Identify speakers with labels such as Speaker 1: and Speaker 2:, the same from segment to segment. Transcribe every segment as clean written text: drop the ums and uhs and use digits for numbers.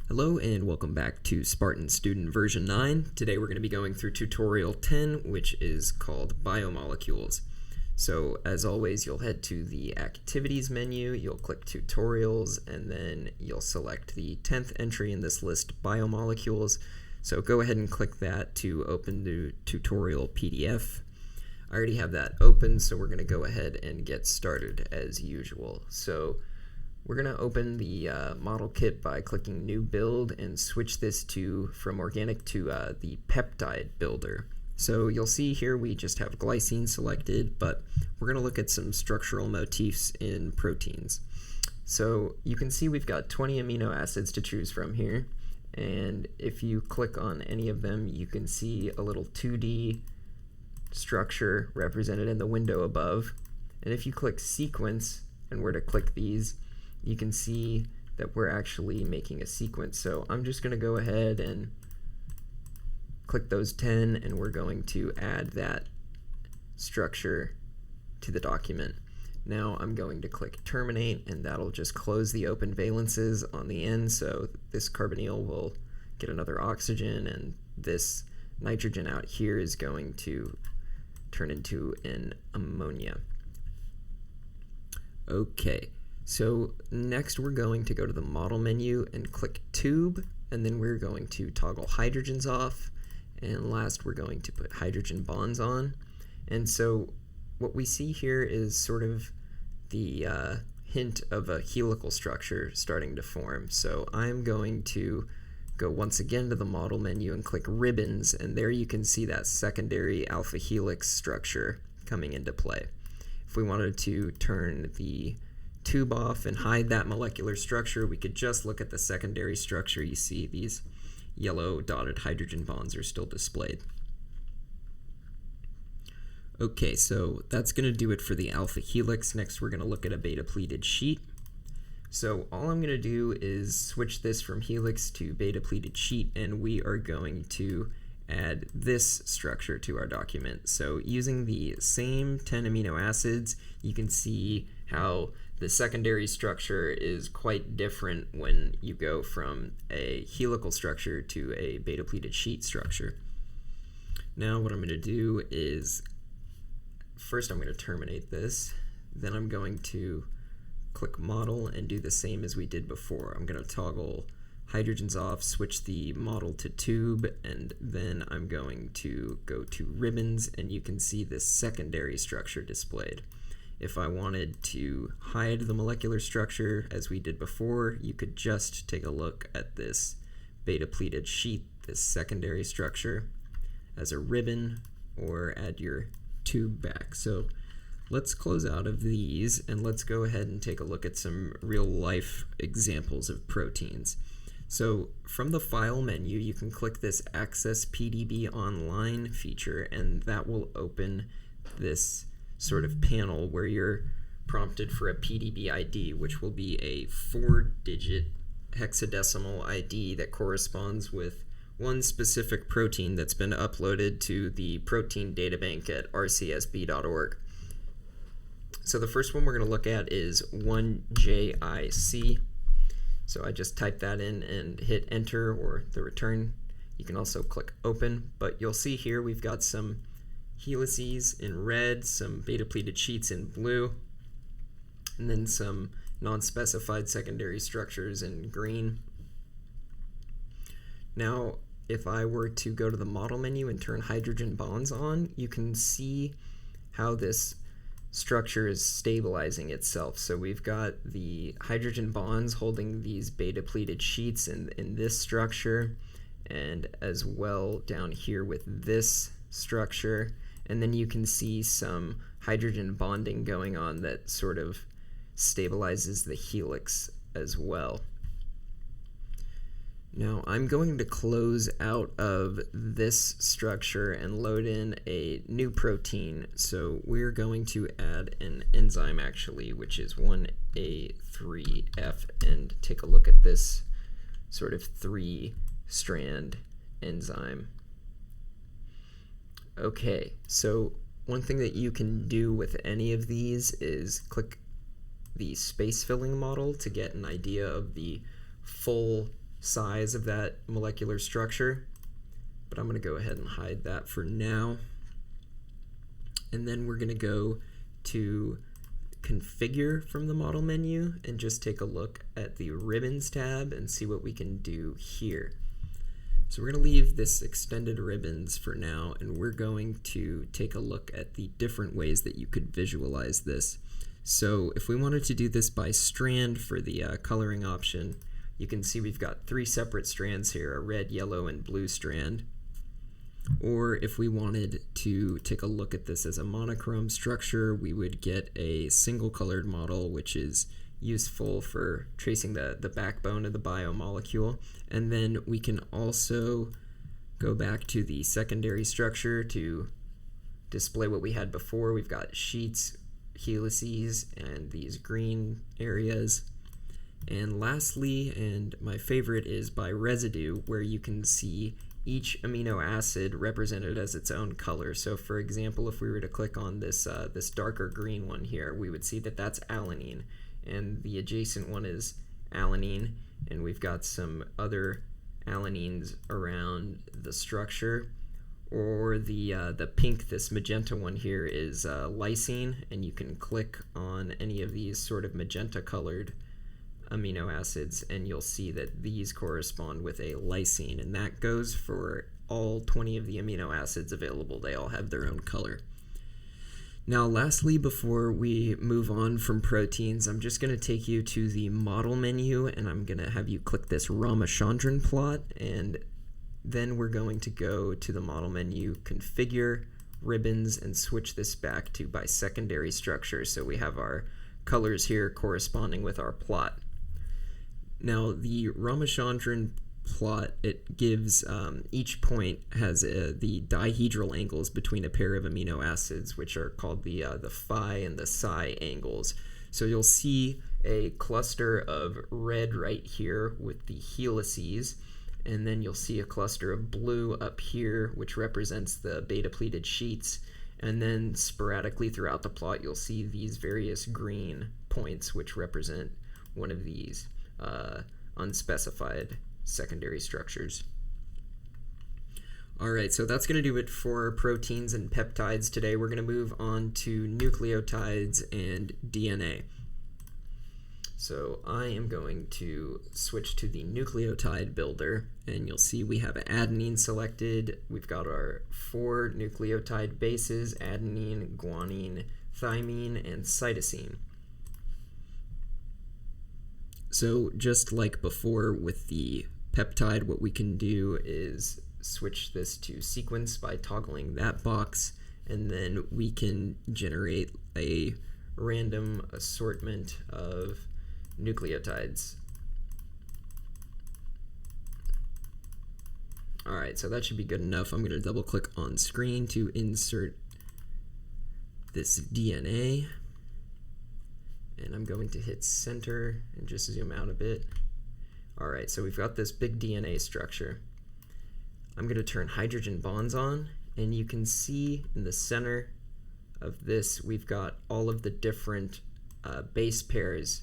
Speaker 1: Hello and welcome back to Spartan Student version 9. Today we're going to be going through tutorial 10, which is called Biomolecules. So as always, you'll head to the Activities menu, you'll click Tutorials, and then you'll select the 10th entry in this list, Biomolecules. So go ahead and click that to open the tutorial PDF. I already have that open, so we're going to go ahead and get started as usual. So we're going to open the model kit by clicking New Build and switch this from organic to the Peptide builder. So you'll see here we just have glycine selected, but we're going to look at some structural motifs in proteins. So you can see we've got 20 amino acids to choose from here, and if you click on any of them, you can see a little 2D structure represented in the window above. And if you click Sequence and were to click these, you can see that we're actually making a sequence. So I'm just going to go ahead and click those 10, and we're going to add that structure to the document. Now I'm going to click Terminate, and that'll just close the open valences on the end, so this carbonyl will get another oxygen, and this nitrogen out here is going to turn into an ammonia. Okay. So next we're going to go to the model menu and click tube, and then we're going to toggle hydrogens off, and last we're going to put hydrogen bonds on. And so what we see here is sort of the hint of a helical structure starting to form. So I'm going to go once again to the model menu and click ribbons, and there you can see that secondary alpha helix structure coming into play. If we wanted to turn the tube off and hide that molecular structure, we could just look at the secondary structure. You see these yellow dotted hydrogen bonds are still displayed. Okay, so that's going to do it for the alpha helix. Next we're going to look at a beta pleated sheet. So all I'm going to do is switch this from helix to beta pleated sheet, and we are going to add this structure to our document. So using the same 10 amino acids, you can see how the secondary structure is quite different when you go from a helical structure to a beta pleated sheet structure. Now what I'm going to do is, first I'm going to terminate this, then I'm going to click model and do the same as we did before. I'm going to toggle hydrogens off, switch the model to tube, and then I'm going to go to ribbons, and you can see this secondary structure displayed. If I wanted to hide the molecular structure as we did before, you could just take a look at this beta pleated sheet, this secondary structure, as a ribbon, or add your tube back. So let's close out of these, and let's go ahead and take a look at some real life examples of proteins. So from the File menu, you can click this Access PDB Online feature, and that will open this sort of panel where you're prompted for a PDB ID, which will be a 4-digit hexadecimal ID that corresponds with one specific protein that's been uploaded to the protein databank at rcsb.org. So the first one we're going to look at is 1JIC. So I just type that in and hit enter or the return. You can also click open, but you'll see here we've got some helices in red, some beta pleated sheets in blue, and then some non-specified secondary structures in green. Now if I were to go to the model menu and turn hydrogen bonds on, you can see how this structure is stabilizing itself. So we've got the hydrogen bonds holding these beta pleated sheets in this structure, and as well down here with this structure, and then you can see some hydrogen bonding going on that sort of stabilizes the helix as well. Now I'm going to close out of this structure and load in a new protein. So we're going to add an enzyme actually, which is 1A3F, and take a look at this sort of 3-strand enzyme. Okay, so one thing that you can do with any of these is click the space filling model to get an idea of the full size of that molecular structure, but I'm going to go ahead and hide that for now. And then we're going to go to Configure from the model menu and just take a look at the Ribbons tab and see what we can do here. So we're going to leave this extended ribbons for now, and we're going to take a look at the different ways that you could visualize this. So if we wanted to do this by strand for the coloring option, you can see we've got 3 separate strands here, a red, yellow, and blue strand. Or if we wanted to take a look at this as a monochrome structure, we would get a single colored model, which is useful for tracing the backbone of the biomolecule. And then we can also go back to the secondary structure to display what we had before. We've got sheets, helices, and these green areas. And lastly, and my favorite, is by residue, where you can see each amino acid represented as its own color. So for example, if we were to click on this darker green one here, we would see that that's alanine, and the adjacent one is alanine, and we've got some other alanines around the structure. Or the pink, this magenta one here, is lysine, and you can click on any of these sort of magenta colored amino acids and you'll see that these correspond with a lysine, and that goes for all 20 of the amino acids available. They all have their own color. Now lastly, before we move on from proteins, I'm just going to take you to the model menu, and I'm going to have you click this Ramachandran plot, and then we're going to go to the model menu, configure, ribbons, and switch this back to by secondary structure, so we have our colors here corresponding with our plot. Now the Ramachandran plot, it gives each point has the dihedral angles between a pair of amino acids, which are called the phi and the psi angles. So you'll see a cluster of red right here with the helices, and then you'll see a cluster of blue up here, which represents the beta-pleated sheets, and then sporadically throughout the plot you'll see these various green points, which represent one of these unspecified secondary structures. Alright, so that's going to do it for proteins and peptides today. We're going to move on to nucleotides and DNA. So I am going to switch to the nucleotide builder, and you'll see we have adenine selected. We've got our 4 nucleotide bases: adenine, guanine, thymine, and cytosine. So just like before with the peptide, what we can do is switch this to sequence by toggling that box, and then we can generate a random assortment of nucleotides. Alright, so that should be good enough. I'm going to double click on screen to insert this DNA, and I'm going to hit center and just zoom out a bit. Alright, so we've got this big DNA structure. I'm going to turn hydrogen bonds on, and you can see in the center of this we've got all of the different base pairs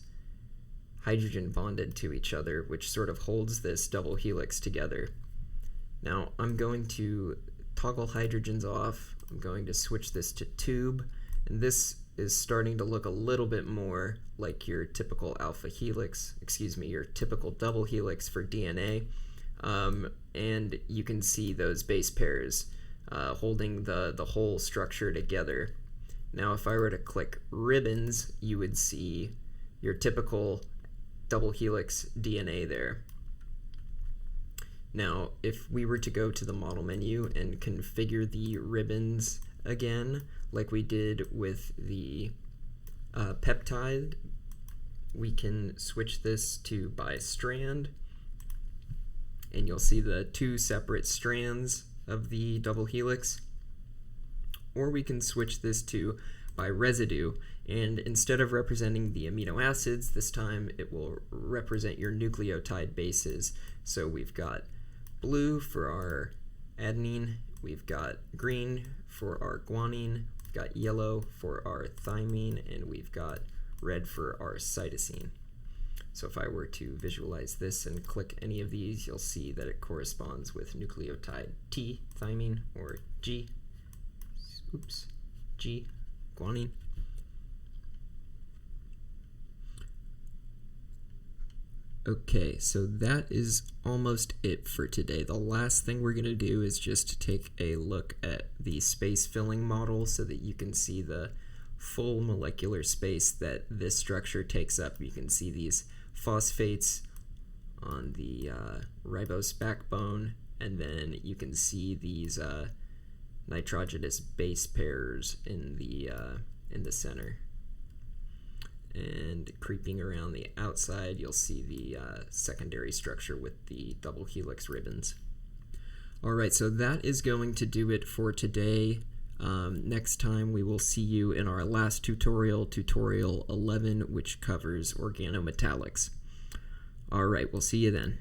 Speaker 1: hydrogen bonded to each other, which sort of holds this double helix together. Now I'm going to toggle hydrogens off. I'm going to switch this to tube, and this is starting to look a little bit more like your typical alpha helix, your typical double helix for DNA. And you can see those base pairs holding the whole structure together. Now if I were to click ribbons, you would see your typical double helix DNA there. Now if we were to go to the model menu and configure the ribbons again, like we did with the peptide, we can switch this to by strand, and you'll see the 2 separate strands of the double helix. Or we can switch this to by residue, and instead of representing the amino acids, this time it will represent your nucleotide bases. So we've got blue for our adenine, we've got green for our guanine, we've got yellow for our thymine, and we've got red for our cytosine. So if I were to visualize this and click any of these, you'll see that it corresponds with nucleotide T, thymine, or G, G, guanine. Okay, so that is almost it for today. The last thing we're going to do is just take a look at the space filling model so that you can see the full molecular space that this structure takes up. You can see these phosphates on the ribose backbone, and then you can see these nitrogenous base pairs in the center. And creeping around the outside, you'll see the secondary structure with the double helix ribbons. Alright, so that is going to do it for today. Next time we will see you in our last tutorial, tutorial 11, which covers organometallics. Alright, we'll see you then.